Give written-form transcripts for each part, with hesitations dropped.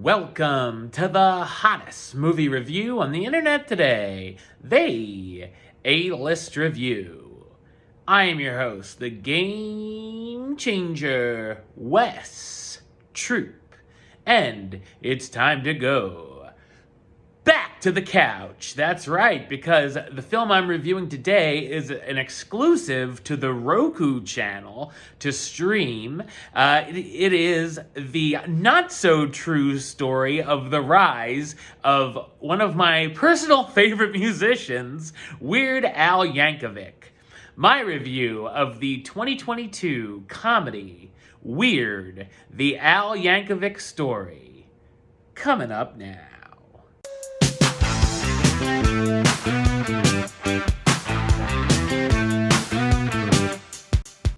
Welcome to the hottest movie review on the internet today, the A-List Review. I am your host, the Game Changer, Wes Troop, and it's time to go back to the couch. That's right, because the film I'm reviewing today is an exclusive to the Roku channel to stream. It is the not-so-true story of the rise of one of my personal favorite musicians, Weird Al Yankovic. My review of the 2022 comedy, Weird, the Al Yankovic Story, coming up now.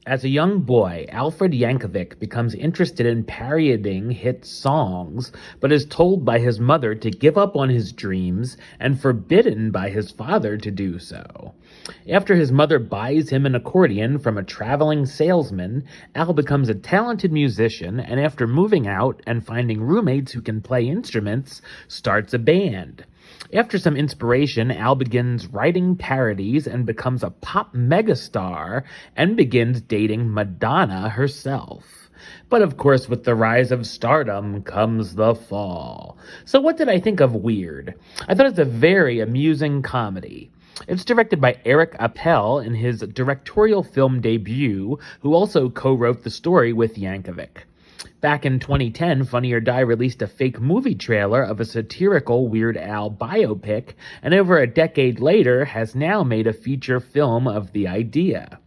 As a young boy, Alfred Yankovic becomes interested in parodying hit songs, but is told by his mother to give up on his dreams and forbidden by his father to do so. After his mother buys him an accordion from a traveling salesman, Al becomes a talented musician, and after moving out and finding roommates who can play instruments, starts a band. After some inspiration, Al begins writing parodies and becomes a pop megastar and begins dating Madonna herself. But of course, with the rise of stardom comes the fall. So what did I think of Weird? I thought it's a very amusing comedy. It's directed by Eric Appel in his directorial film debut, who also co-wrote the story with Yankovic. Back in 2010, Funny or Die released a fake movie trailer of a satirical Weird Al biopic, and over a decade later has now made a feature film of the idea.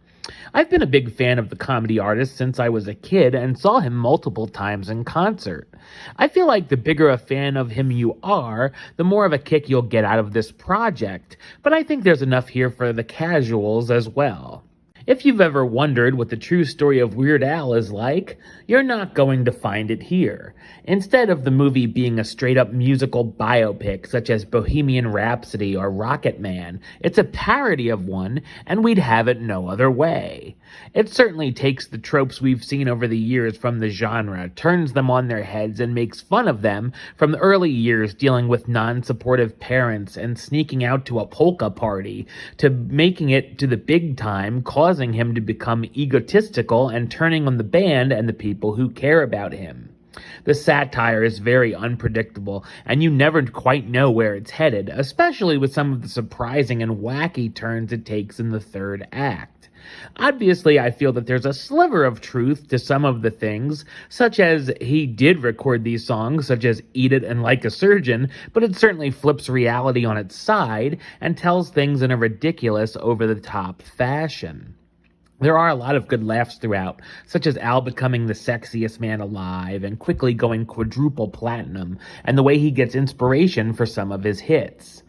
I've been a big fan of the comedy artist since I was a kid and saw him multiple times in concert. I feel like the bigger a fan of him you are, the more of a kick you'll get out of this project, but I think there's enough here for the casuals as well. If you've ever wondered what the true story of Weird Al is like, you're not going to find it here. Instead of the movie being a straight-up musical biopic such as Bohemian Rhapsody or Rocket Man, it's a parody of one, and we'd have it no other way. It certainly takes the tropes we've seen over the years from the genre, turns them on their heads, and makes fun of them from the early years dealing with non-supportive parents and sneaking out to a polka party, to making it to the big time, causing him to become egotistical and turning on the band and the people who care about him. The satire is very unpredictable, and you never quite know where it's headed, especially with some of the surprising and wacky turns it takes in the third act. Obviously, I feel that there's a sliver of truth to some of the things, such as he did record these songs, such as Eat It and Like a Surgeon, but it certainly flips reality on its side and tells things in a ridiculous, over-the-top fashion. There are a lot of good laughs throughout, such as Al becoming the sexiest man alive and quickly going quadruple platinum, and the way he gets inspiration for some of his hits.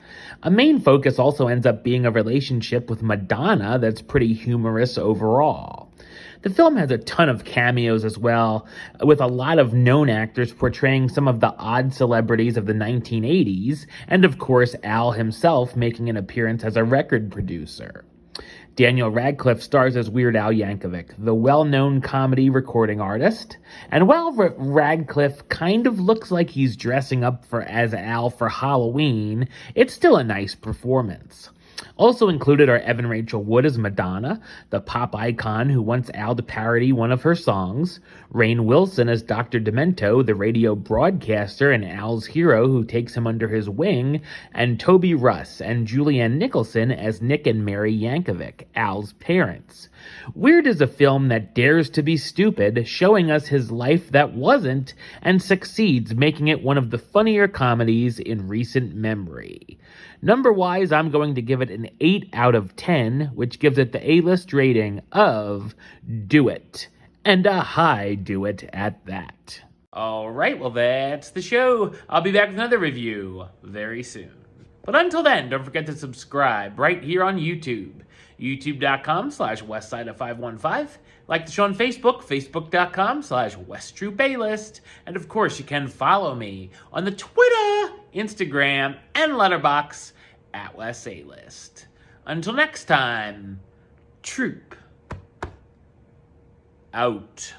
A main focus also ends up being a relationship with Madonna that's pretty humorous overall. The film has a ton of cameos as well, with a lot of known actors portraying some of the odd celebrities of the 1980s, and of course Al himself making an appearance as a record producer. Daniel Radcliffe stars as Weird Al Yankovic, the well-known comedy recording artist. And while Radcliffe kind of looks like he's dressing up as Al for Halloween, it's still a nice performance. Also included are Evan Rachel Wood as Madonna, the pop icon who wants Al to parody one of her songs, Rainn Wilson as Dr. Demento, the radio broadcaster and Al's hero who takes him under his wing, and Toby Russ and Julianne Nicholson as Nick and Mary Yankovic, Al's parents. Weird is a film that dares to be stupid, showing us his life that wasn't, and succeeds making it one of the funnier comedies in recent memory. Number-wise, I'm going to give it an 8 out of 10, which gives it the A-list rating of Do It. And a high do it at that. Alright, well that's the show. I'll be back with another review very soon. But until then, don't forget to subscribe right here on YouTube. youtube.com/westside515. Like the show on Facebook, facebook.com/WesTroopAlist. And of course, you can follow me on the Twitter, Instagram, and Letterboxd @WesAlist. Until next time, Troop out.